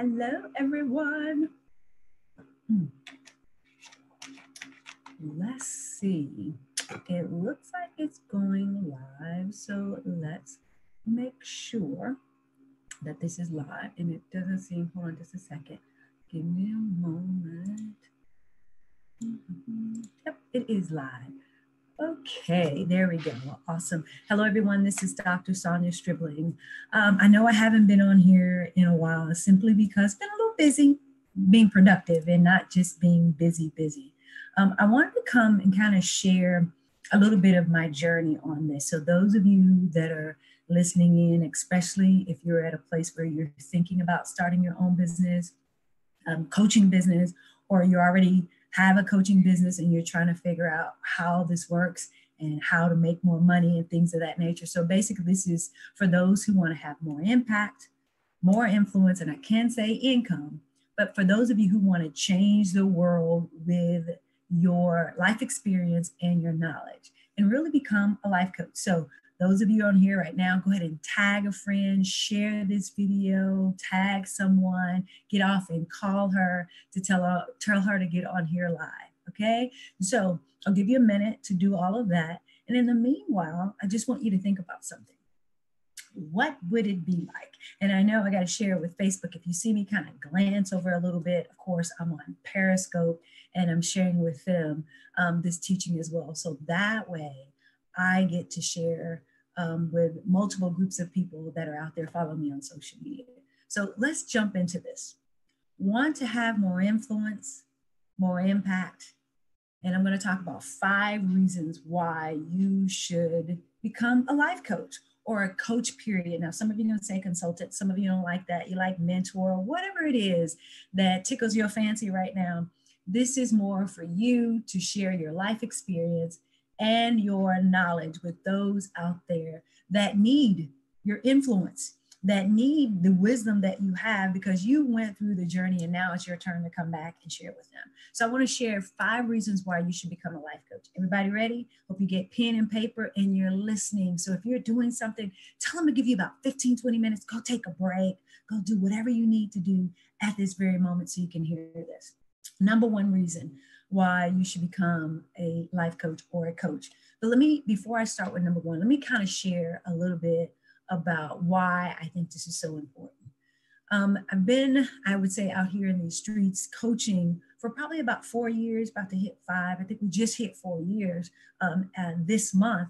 Hello, everyone. Let's see. It looks like it's going live, so let's make sure that this is live. And it doesn't seem, hold on just a second. Give me a moment. Yep, it is live. Okay, there we go. Awesome. Hello, everyone. This is Dr. Sonia Stribling. I know I haven't been on here in a while simply because I've been a little busy being productive and not just being busy. I wanted to come and kind of share a little bit of my journey on this. So those of you that are listening in, especially if you're at a place where you're thinking about starting your own business, coaching business, or you already have a coaching business and you're trying to figure out how this works and how to make more money and things of that nature. So basically this is for those who want to have more impact, more influence, and I can say income, but for those of you who want to change the world with your life experience and your knowledge and really become a life coach. So those of you on here right now, go ahead and tag a friend, share this video, tag someone, get off and call her to tell her to get on here live, okay? So I'll give you a minute to do all of that. And in the meanwhile, I just want you to think about something. What would it be like? And I know I got to share with Facebook. If you see me kind of glance over a little bit, of course, I'm on Periscope and I'm sharing with them this teaching as well. So that way I get to share with multiple groups of people that are out there following me on social media. So let's jump into this. Want to have more influence, more impact, and I'm going to talk about 5 reasons why you should become a life coach or a coach, period. Now, some of you are going to say consultant, some of you don't like that. You like mentor, whatever it is that tickles your fancy right now. This is more for you to share your life experience and your knowledge with those out there that need your influence, that need the wisdom that you have because you went through the journey and now it's your turn to come back and share with them. So I want to share 5 reasons why you should become a life coach. Everybody ready? Hope you get pen and paper and you're listening. So if you're doing something, tell them to give you about 15, 20 minutes. Go take a break. Go do whatever you need to do at this very moment so you can hear this. Number 1 reason why you should become a life coach or a coach. But before I start with number 1, let me kind of share a little bit about why I think this is so important. I've been, I would say, out here in these streets coaching for probably about 4 years, about to hit 5. I think we just hit 4 years this month.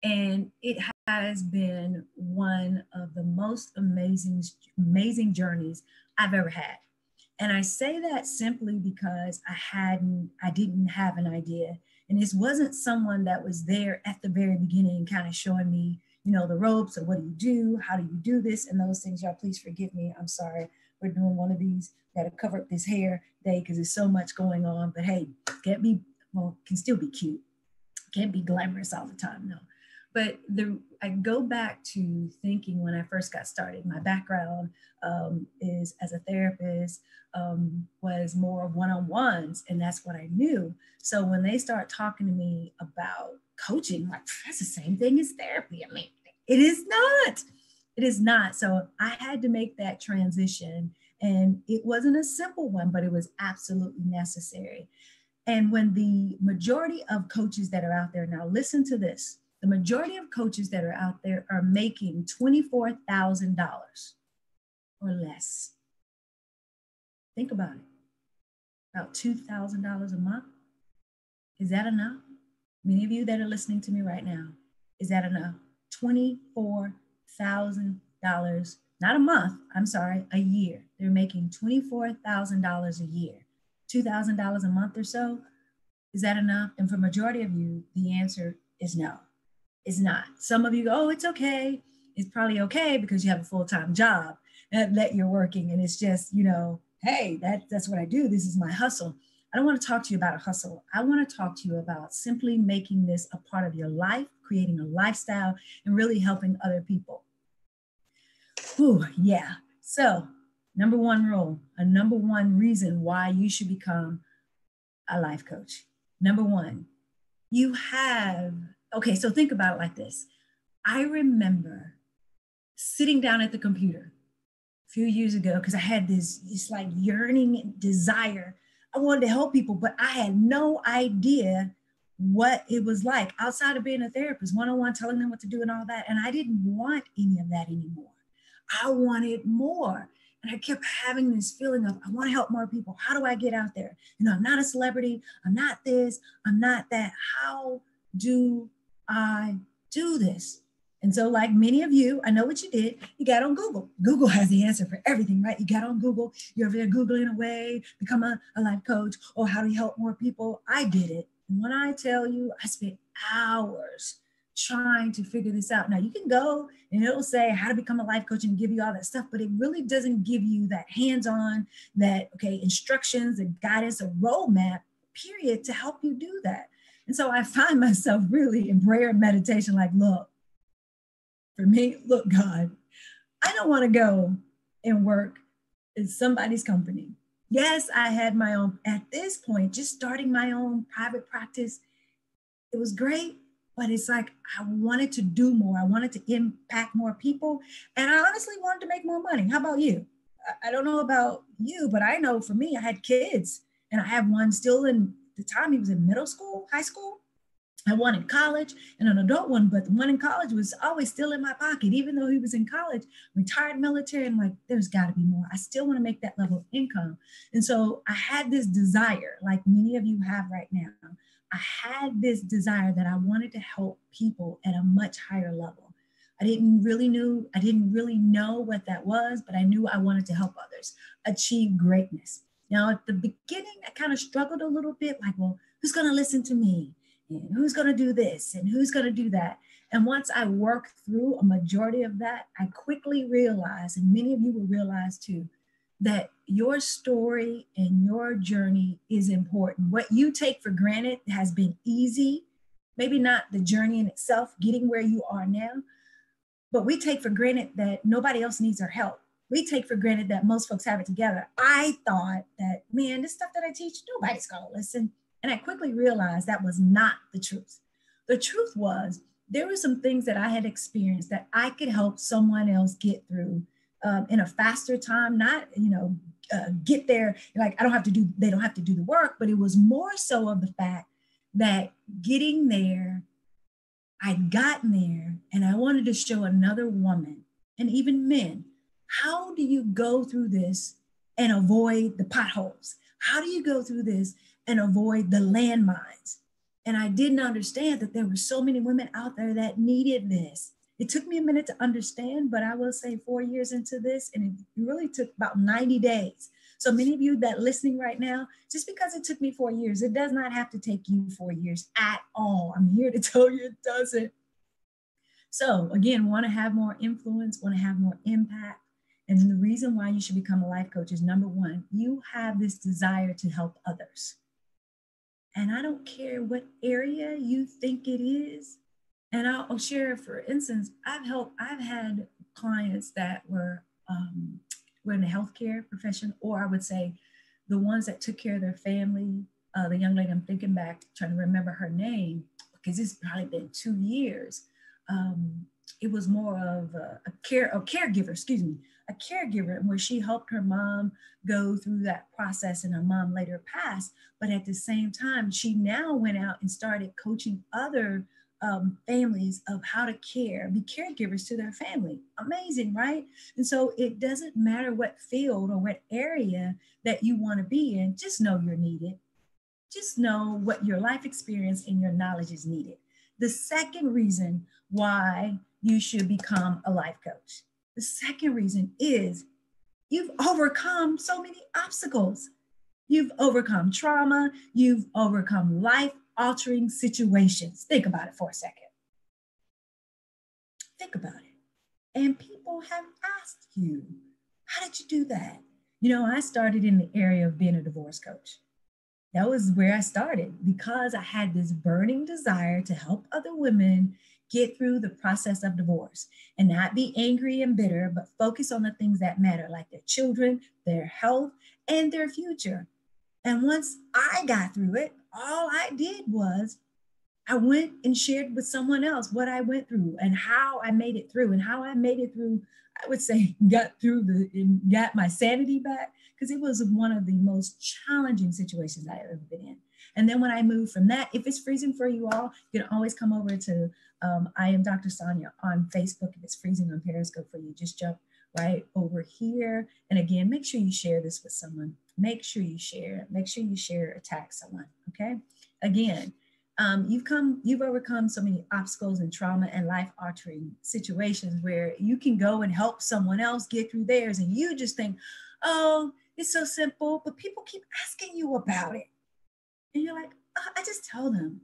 And it has been one of the most amazing journeys I've ever had. And I say that simply because I didn't have an idea. And this wasn't someone that was there at the very beginning kind of showing me, the ropes of what do you do? How do you do this? And those things. Y'all, please forgive me. I'm sorry. We're doing one of these. Got to cover up this hair day because there's so much going on. But hey, can still be cute. Can't be glamorous all the time, no. But I go back to thinking when I first got started. My background is as a therapist, was more one-on-ones, and that's what I knew. So when they start talking to me about coaching, like, that's the same thing as therapy. I mean, it is not. It is not. So I had to make that transition, and it wasn't a simple one, but it was absolutely necessary. And when the majority of coaches that are out there, now listen to this, the majority of coaches that are out there are making $24,000 or less. Think about it. About $2,000 a month. Is that enough? Many of you that are listening to me right now, is that enough? $24,000, not a month, I'm sorry, a year. They're making $24,000 a year. $2,000 a month or so, is that enough? And for majority of you, the answer is no, it's not. Some of you go, oh, it's okay. It's probably okay because you have a full-time job that you're working and it's just, hey, that's what I do. This is my hustle. I don't want to talk to you about a hustle. I want to talk to you about simply making this a part of your life, creating a lifestyle, and really helping other people. Ooh, yeah. So number 1 rule, a number 1 reason why you should become a life coach. Number 1, so think about it like this. I remember sitting down at the computer a few years ago because I had this like yearning desire. I wanted to help people, but I had no idea what it was like outside of being a therapist, one-on-one, telling them what to do and all that. And I didn't want any of that anymore. I wanted more. And I kept having this feeling of, I want to help more people. How do I get out there? I'm not a celebrity. I'm not this. I'm not that. How do I do this? And so, like many of you, I know what you did. You got on Google. Google has the answer for everything, right? You got on Google. You're over there Googling away, become a life coach, or how do you help more people? I did it. And when I tell you, I spent hours trying to figure this out. Now, you can go and it'll say how to become a life coach and give you all that stuff, but it really doesn't give you that hands-on, that, okay, instructions and guidance, a roadmap, period, to help you do that. And so I find myself really in prayer and meditation, like, look, for me, look, God, I don't want to go and work in somebody's company. Yes, I had my own, at this point, just starting my own private practice. It was great, but it's like, I wanted to do more. I wanted to impact more people. And I honestly wanted to make more money. How about you? I don't know about you, but I know for me, I had kids and I have one still in the time he was in middle school, high school. I one in college and an adult one, but the one in college was always still in my pocket, even though he was in college, retired military. I'm like, there's got to be more. I still want to make that level of income. And so I had this desire, like many of you have right now. I had this desire that I wanted to help people at a much higher level. I didn't really know what that was, but I knew I wanted to help others achieve greatness. Now, at the beginning, I kind of struggled a little bit, like, well, who's going to listen to me? And who's going to do this and who's going to do that? And once I worked through a majority of that, I quickly realized, and many of you will realize too, that your story and your journey is important. What you take for granted has been easy, maybe not the journey in itself, getting where you are now, but we take for granted that nobody else needs our help. We take for granted that most folks have it together. I thought that, man, this stuff that I teach, nobody's going to listen. And I quickly realized that was not the truth. The truth was there were some things that I had experienced that I could help someone else get through in a faster time, not, get there. Like, they don't have to do the work, but it was more so of the fact that getting there, I'd gotten there and I wanted to show another woman and even men, how do you go through this and avoid the potholes? How do you go through this and avoid the landmines? And I didn't understand that there were so many women out there that needed this. It took me a minute to understand, but I will say 4 years into this, and it really took about 90 days. So many of you that listening right now, just because it took me 4 years, it does not have to take you 4 years at all. I'm here to tell you it doesn't. So again, want to have more influence, want to have more impact. And the reason why you should become a life coach is, number one, you have this desire to help others. And I don't care what area you think it is. And I'll share, for instance, I've had clients that were in the healthcare profession, or I would say the ones that took care of their family. The young lady, I'm thinking back, trying to remember her name, because it's probably been 2 years. It was more of a caregiver, where she helped her mom go through that process, and her mom later passed. But at the same time, she now went out and started coaching other families of how to be caregivers to their family. Amazing, right? And so it doesn't matter what field or what area that you want to be in, just know you're needed. Just know what your life experience and your knowledge is needed. The second reason why you should become a life coach, the second reason is you've overcome so many obstacles. You've overcome trauma. You've overcome life-altering situations. Think about it for a second. Think about it. And people have asked you, how did you do that? I started in the area of being a divorce coach. That was where I started, because I had this burning desire to help other women get through the process of divorce and not be angry and bitter, but focus on the things that matter, like their children, their health, and their future. And once I got through it, all I did was I went and shared with someone else what I went through and how I made it through, and how I made it through. I would say got through and got my sanity back, because it was one of the most challenging situations I have ever been in. And then when I moved from that, if it's freezing for you all, you can always come over to I am Dr. Sonia on Facebook. If it's freezing on Periscope for you, just jump right over here. And again, make sure you share this with someone. Make sure you share. Make sure you share or tag someone. Okay. Again, you've overcome so many obstacles and trauma and life-altering situations where you can go and help someone else get through theirs, and you just think, oh, it's so simple, but people keep asking you about it. And you're like, oh, I just tell them.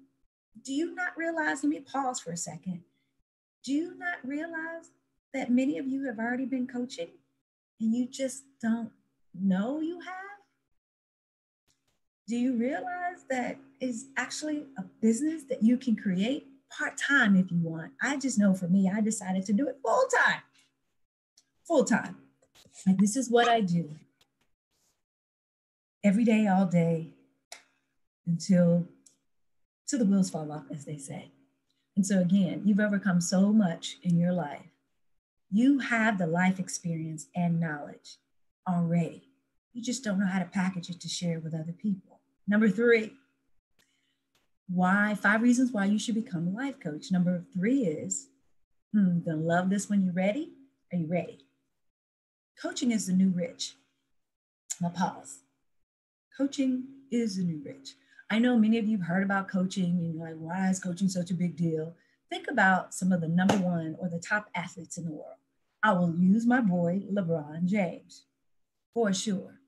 Do you not realize, let me pause for a second. Do you not realize that many of you have already been coaching and you just don't know you have? Do you realize that is actually a business that you can create part-time if you want? I just know for me, I decided to do it full-time. Full-time. Like, this is what I do every day, all day, until the wheels fall off, as they say. And so again, you've overcome so much in your life. You have the life experience and knowledge already. You just don't know how to package it to share with other people. Number 3, 5 reasons why you should become a life coach. Number 3 is, gonna love this when you're ready. Are you ready? Coaching is the new rich. I'll pause. Coaching is the new rich. I know many of you have heard about coaching and you're like, why is coaching such a big deal? Think about some of the number 1 or the top athletes in the world. I will use my boy, LeBron James, for sure,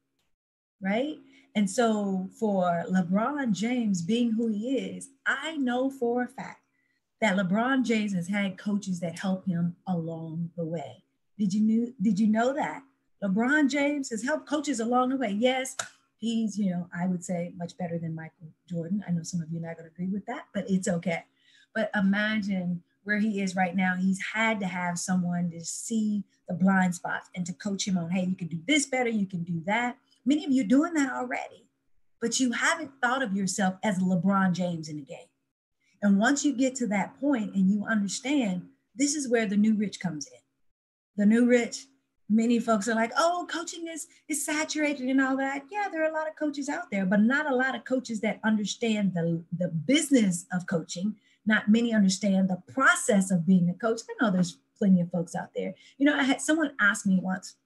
right? And so for LeBron James being who he is, I know for a fact that LeBron James has had coaches that help him along the way. Did you know that? LeBron James has helped coaches along the way. Yes, he's, I would say much better than Michael Jordan. I know some of you are not going to agree with that, but it's okay. But imagine where he is right now. He's had to have someone to see the blind spots and to coach him on, hey, you can do this better, you can do that. Many of you are doing that already, but you haven't thought of yourself as LeBron James in the game. And once you get to that point and you understand, this is where the new rich comes in. The new rich, many folks are like, oh, coaching is saturated and all that. Yeah, there are a lot of coaches out there, but not a lot of coaches that understand the business of coaching. Not many understand the process of being a coach. I know there's plenty of folks out there. I had someone ask me once,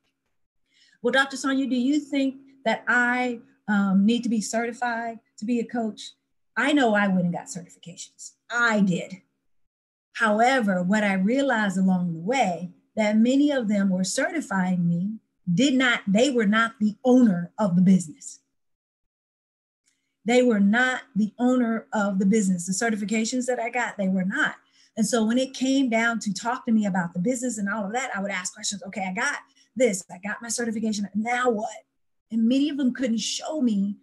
well, Dr. Sonia, do you think that I need to be certified to be a coach? I know I went and got certifications. I did. However, what I realized along the way, that many of them were certifying me, they were not the owner of the business. They were not the owner of the business. The certifications that I got, they were not. And so when it came down to talk to me about the business and all of that, I would ask questions. Okay, I got this, I got my certification, now what? And many of them couldn't show me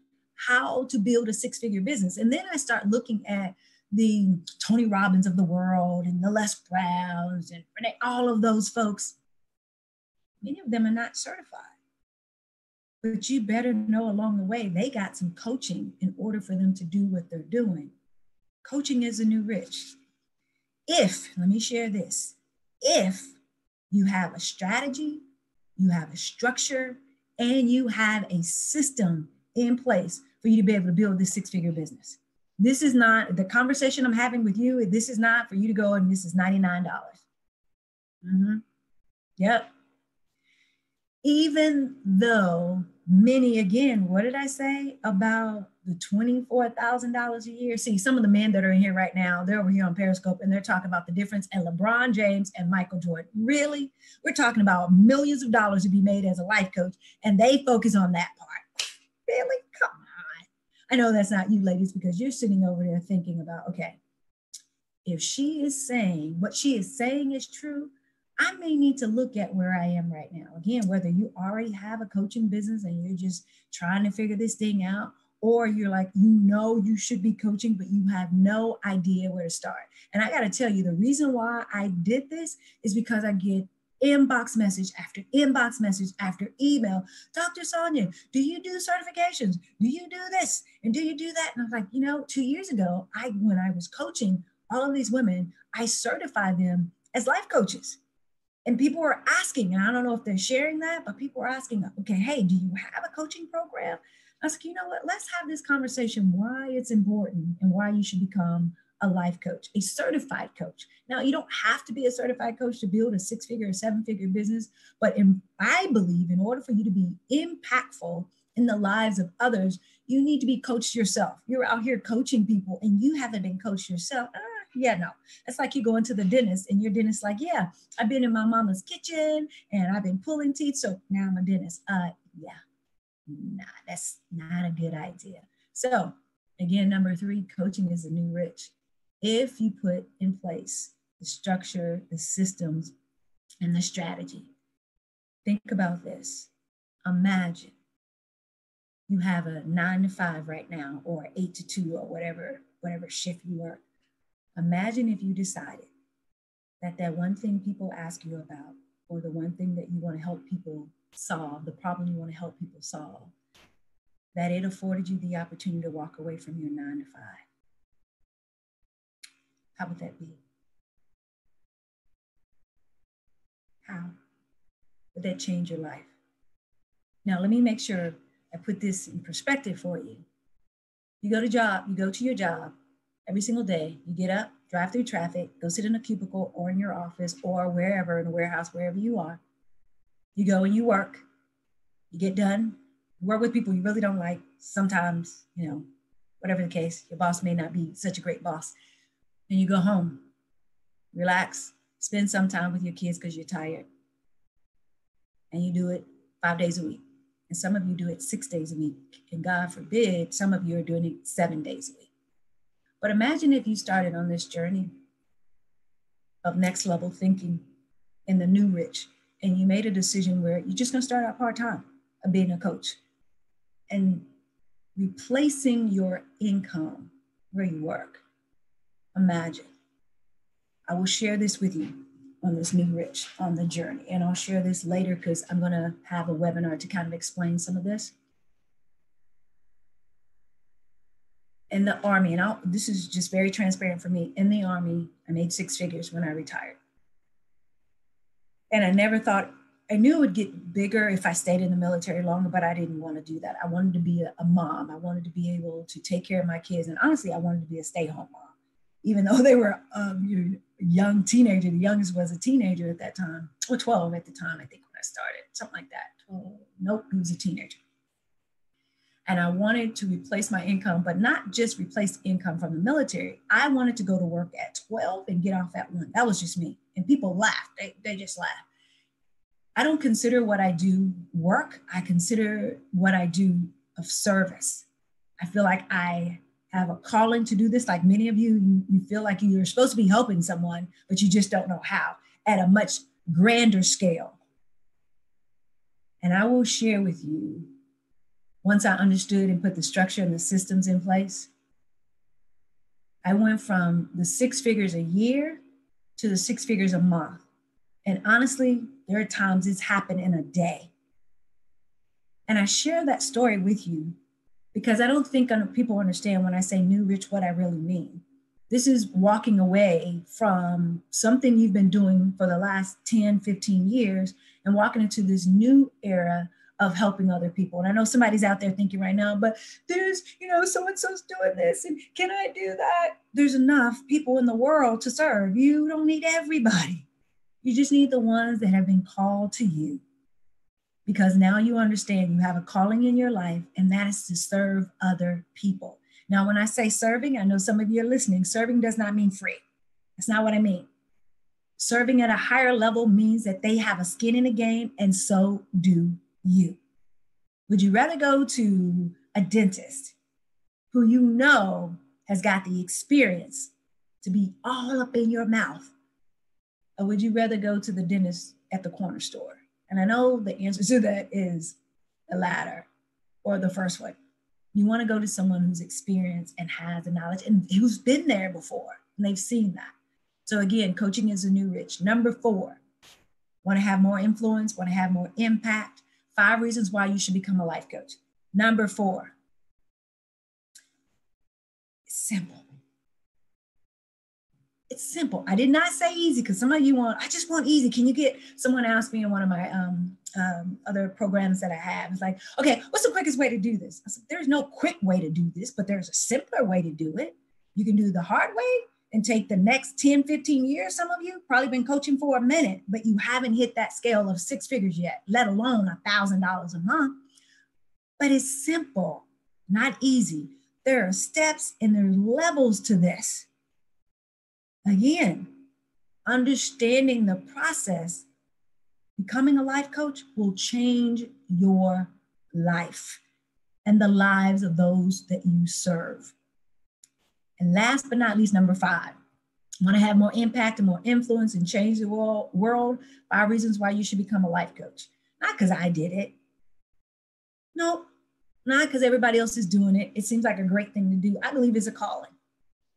how to build a 6-figure business. And then I start looking at the Tony Robbins of the world and the Les Browns and Renee, all of those folks. Many of them are not certified. But you better know along the way, they got some coaching in order for them to do what they're doing. Coaching is the new rich. Let me share this, if you have a strategy, you have a structure, and you have a system in place for you to be able to build this 6-figure business. This is not the conversation I'm having with you. This is not for you to go and this is $99. Yep. Even though many, again, what did I say about the $24,000 a year? See, some of the men that are in here right now, they're over here on Periscope and they're talking about the difference in LeBron James and Michael Jordan. Really? We're talking about millions of dollars to be made as a life coach, and they focus on that part. Really? Come on. I know that's not you ladies, because you're sitting over there thinking about, okay, if she is saying what she is saying is true, I may need to look at where I am right now. Again, whether you already have a coaching business and you're just trying to figure this thing out, or you're like, you should be coaching, but you have no idea where to start. And I got to tell you, the reason why I did this is because I get inbox message after inbox message after email. Dr. Sonia, do you do certifications? Do you do this? And do you do that? And I was like, 2 years ago, when I was coaching all of these women, I certified them as life coaches. And people were asking, and I don't know if they're sharing that, but people were asking, okay, hey, do you have a coaching program? I was like, you know what, let's have this conversation, why it's important and why you should become a life coach, a certified coach. Now, you don't have to be a certified coach to build a 6-figure or 7-figure business, but I believe in order for you to be impactful in the lives of others, you need to be coached yourself. You're out here coaching people and you haven't been coached yourself. Yeah, no. It's like you go into the dentist and your dentist like, yeah, I've been in my mama's kitchen and I've been pulling teeth. So now I'm a dentist. Yeah, nah, that's not a good idea. So again, number 3, coaching is the new rich. If you put in place the structure, the systems, and the strategy. Think about this. Imagine you have a 9 to 5 right now, or 8 to 2, or whatever shift you work. Imagine if you decided that one thing people ask you about, or the one thing that you want to help people solve, the problem you want to help people solve, that it afforded you the opportunity to walk away from your 9 to 5. How would that be? How would that change your life? Now, let me make sure I put this in perspective for you. You go to your job every single day. You get up, drive through traffic, go sit in a cubicle or in your office or wherever, in a warehouse, wherever you are. You go and you work. You get done. You work with people you really don't like. Sometimes, whatever the case, your boss may not be such a great boss. Then you go home, relax, spend some time with your kids because you're tired. And you do it 5 days a week. And some of you do it 6 days a week. And God forbid, some of you are doing it 7 days a week. But imagine if you started on this journey of next level thinking in the new rich, and you made a decision where you're just going to start out part-time of being a coach and replacing your income where you work. Imagine. I will share this with you on this new rich, on the journey. And I'll share this later because I'm going to have a webinar to kind of explain some of this. In the Army, and this is just very transparent for me. In the Army, I made 6 figures when I retired. And I never thought, I knew it would get bigger if I stayed in the military longer, but I didn't want to do that. I wanted to be a mom. I wanted to be able to take care of my kids. And honestly, I wanted to be a stay-home mom, even though they were young teenager. The youngest was a teenager at that time, or 12 at the time, I think, when I started, something like that. Nope, he was a teenager. And I wanted to replace my income, but not just replace income from the military. I wanted to go to work at 12 and get off at 1. That was just me. And people laughed. They just laughed. I don't consider what I do work. I consider what I do of service. I feel like I have a calling to do this. Like many of you, you feel like you're supposed to be helping someone, but you just don't know how at a much grander scale. And I will share with you, once I understood and put the structure and the systems in place, I went from the 6 figures a year to the 6 figures a month. And honestly, there are times it's happened in a day. And I share that story with you because I don't think people understand when I say new rich what I really mean. This is walking away from something you've been doing for the last 10, 15 years and walking into this new era of helping other people. And I know somebody's out there thinking right now, but there's, so-and-so's doing this, and can I do that? There's enough people in the world to serve. You don't need everybody. You just need the ones that have been called to you, because now you understand you have a calling in your life, and that is to serve other people. Now, when I say serving, I know some of you are listening. Serving does not mean free. That's not what I mean. Serving at a higher level means that they have a skin in the game, and so do you. Would you rather go to a dentist who you know has got the experience to be all up in your mouth? Or would you rather go to the dentist at the corner store? And I know the answer to that is the latter, or the first one. You want to go to someone who's experienced and has the knowledge and who's been there before, and they've seen that. So again, coaching is a new rich. Number 4, Want to have more influence? Want to have more impact? 5 reasons why you should become a life coach. Number 4, it's simple. It's simple. I did not say easy because some of you I just want easy. Can you get, someone asked me in one of my other programs that I have, it's like, okay, what's the quickest way to do this? I said, there's no quick way to do this, but there's a simpler way to do it. You can do the hard way and take the next 10, 15 years. Some of you probably been coaching for a minute, but you haven't hit that scale of 6 figures yet, let alone $1,000 a month. But it's simple, not easy. There are steps and there are levels to this. Again, understanding the process, becoming a life coach will change your life and the lives of those that you serve. And last but not least, number 5, want to have more impact and more influence and change the world. 5 reasons why you should become a life coach. Not because I did it. No, not because everybody else is doing it. It seems like a great thing to do. I believe it's a calling.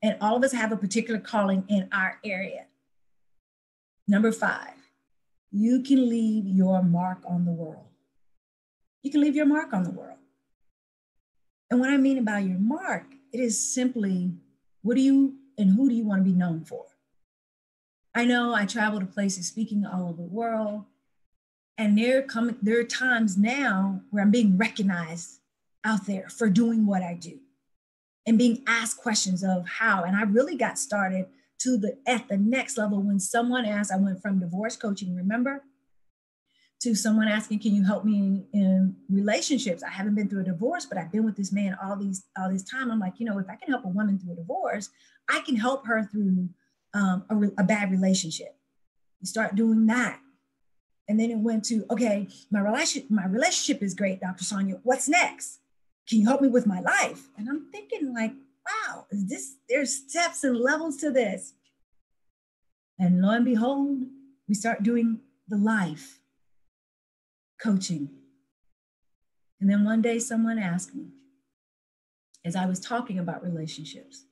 And all of us have a particular calling in our area. Number 5, you can leave your mark on the world. You can leave your mark on the world. And what I mean by your mark, it is simply, what do you and who do you want to be known for? I know I travel to places speaking all over the world, and there are times now where I'm being recognized out there for doing what I do and being asked questions of how. And I really got started at the next level when someone asked, I went from divorce coaching, remember, to someone asking, can you help me in relationships? I haven't been through a divorce, but I've been with this man all this time. I'm like, if I can help a woman through a divorce, I can help her through a bad relationship. You start doing that. And then it went to, okay, my relationship is great, Dr. Sonia. What's next? Can you help me with my life? And I'm thinking like, wow, there's steps and levels to this. And lo and behold, we start doing the life coaching. And then one day someone asked me, as I was talking about relationships,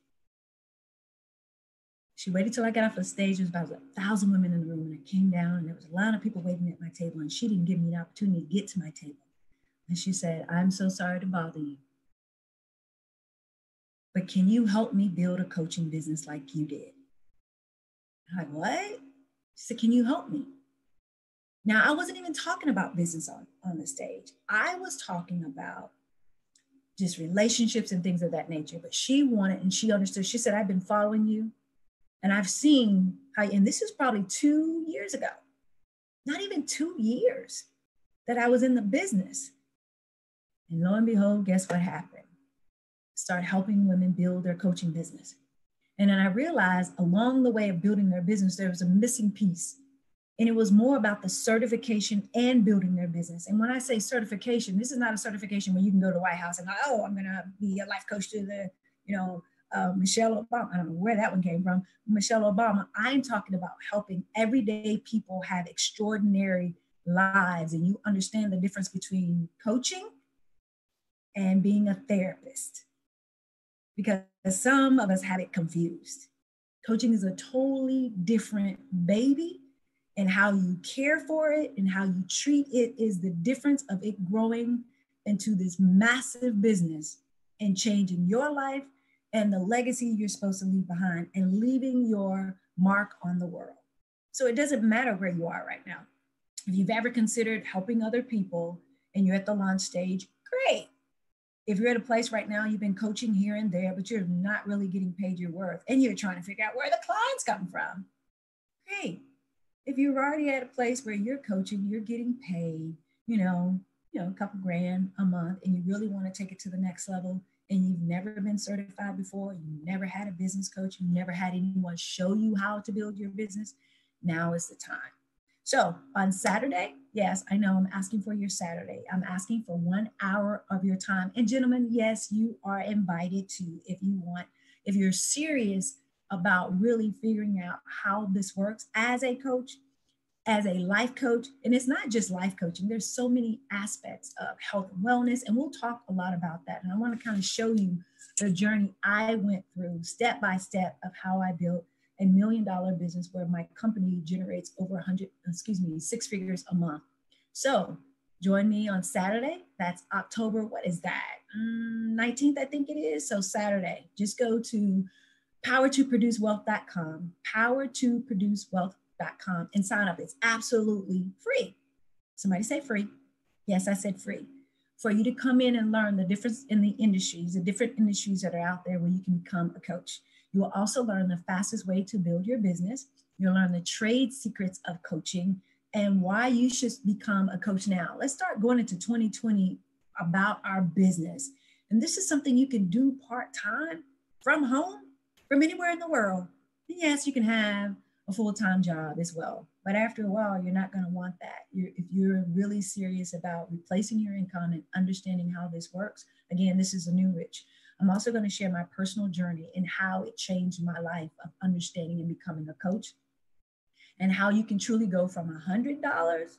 she waited till I got off the stage. There was about 1,000 women in the room, and I came down and there was a lot of people waiting at my table, and she didn't give me the opportunity to get to my table. And she said, I'm so sorry to bother you, but can you help me build a coaching business like you did? I'm like, what? She said, can you help me? Now, I wasn't even talking about business on the stage. I was talking about just relationships and things of that nature. But she wanted, and she understood. She said, I've been following you, and I've seen how, and this is probably 2 years ago, not even 2 years that I was in the business. And lo and behold, guess what happened? Start helping women build their coaching business. And then I realized along the way of building their business, there was a missing piece. And it was more about the certification and building their business. And when I say certification, this is not a certification where you can go to White House and go, oh, I'm going to be a life coach to the, Michelle Obama. I don't know where that one came from. Michelle Obama. I'm talking about helping everyday people have extraordinary lives. And you understand the difference between coaching and being a therapist, because some of us have it confused. Coaching is a totally different baby, and how you care for it and how you treat it is the difference of it growing into this massive business and changing your life and the legacy you're supposed to leave behind and leaving your mark on the world. So it doesn't matter where you are right now. If you've ever considered helping other people and you're at the launch stage, great. If you're at a place right now, you've been coaching here and there, but you're not really getting paid your worth and you're trying to figure out where the clients come from, great. If you're already at a place where you're coaching, you're getting paid, a couple grand a month, and you really want to take it to the next level, and you've never been certified before, you never had a business coach, you never had anyone show you how to build your business, now is the time. So on Saturday, yes, I know I'm asking for your Saturday. I'm asking for 1 hour of your time. And gentlemen, yes, you are invited to, if you want, if you're serious about really figuring out how this works as a coach, as a life coach. And it's not just life coaching. There's so many aspects of health and wellness, and we'll talk a lot about that. And I want to kind of show you the journey I went through step by step of how I built $1 million business where my company generates over 6 figures a month. So join me on Saturday. That's October, what is that? 19th, I think it is. So Saturday, just go to power2producewealth.com, power2producewealth.com, and sign up. It's absolutely free. Somebody say free. Yes, I said free. For you to come in and learn the difference in the industries, the different industries that are out there where you can become a coach. You will also learn the fastest way to build your business. You'll learn the trade secrets of coaching and why you should become a coach now. Let's start going into 2020 about our business. And this is something you can do part-time from home, from anywhere in the world. And yes, you can have a full-time job as well. But after a while, you're not going to want that. If you're really serious about replacing your income and understanding how this works, again, this is a new rich. I'm also going to share my personal journey and how it changed my life of understanding and becoming a coach, and how you can truly go from $100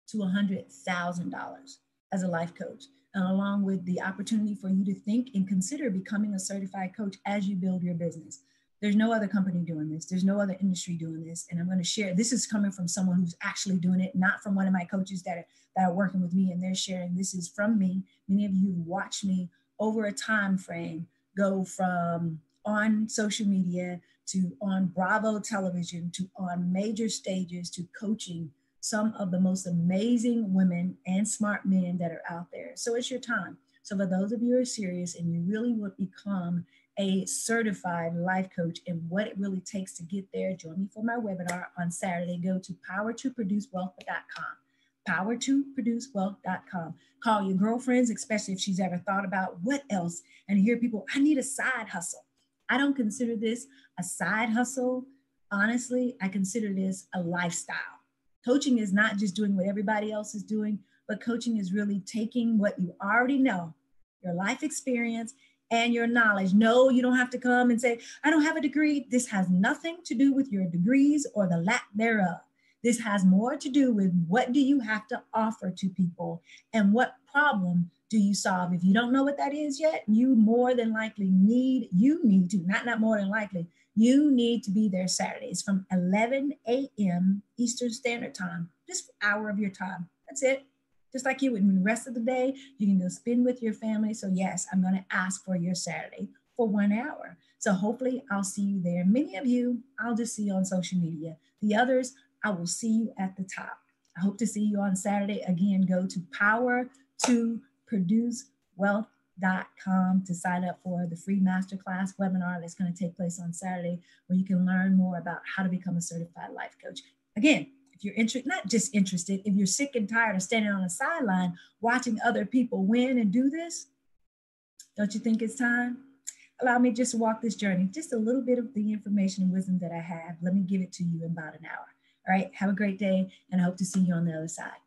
to $100,000 as a life coach, and along with the opportunity for you to think and consider becoming a certified coach as you build your business. There's no other company doing this. There's no other industry doing this. And I'm going to share, this is coming from someone who's actually doing it, not from one of my coaches that are working with me, and they're sharing. This is from me. Many of you have watched me over a time frame go from on social media to on Bravo television to on major stages to coaching some of the most amazing women and smart men that are out there. So it's your time. So for those of you who are serious and you really would become a certified life coach and what it really takes to get there, join me for my webinar on Saturday. Go to power2producewealth.com, power2producewealth.com. Call your girlfriends, especially if she's ever thought about what else, and hear people, I need a side hustle. I don't consider this a side hustle. Honestly, I consider this a lifestyle. Coaching is not just doing what everybody else is doing, but coaching is really taking what you already know, your life experience and your knowledge. No, you don't have to come and say, I don't have a degree. This has nothing to do with your degrees or the lack thereof. This has more to do with what do you have to offer to people and what problem do you solve. If you don't know what that is yet, you more than likely need to, not more than likely, you need to be there Saturdays from 11 a.m. Eastern Standard Time, just an hour of your time. That's it. Just like you would the rest of the day, you can go spend with your family. So yes, I'm going to ask for your Saturday for 1 hour. So hopefully I'll see you there. Many of you, I'll just see you on social media. The others, I will see you at the top. I hope to see you on Saturday. Again, go to power2producewealth.com to sign up for the free masterclass webinar that's going to take place on Saturday, where you can learn more about how to become a certified life coach. Again, if you're interested, not just interested, if you're sick and tired of standing on the sideline watching other people win and do this, don't you think it's time? Allow me just to walk this journey, just a little bit of the information and wisdom that I have. Let me give it to you in about an hour. All right, have a great day, and I hope to see you on the other side.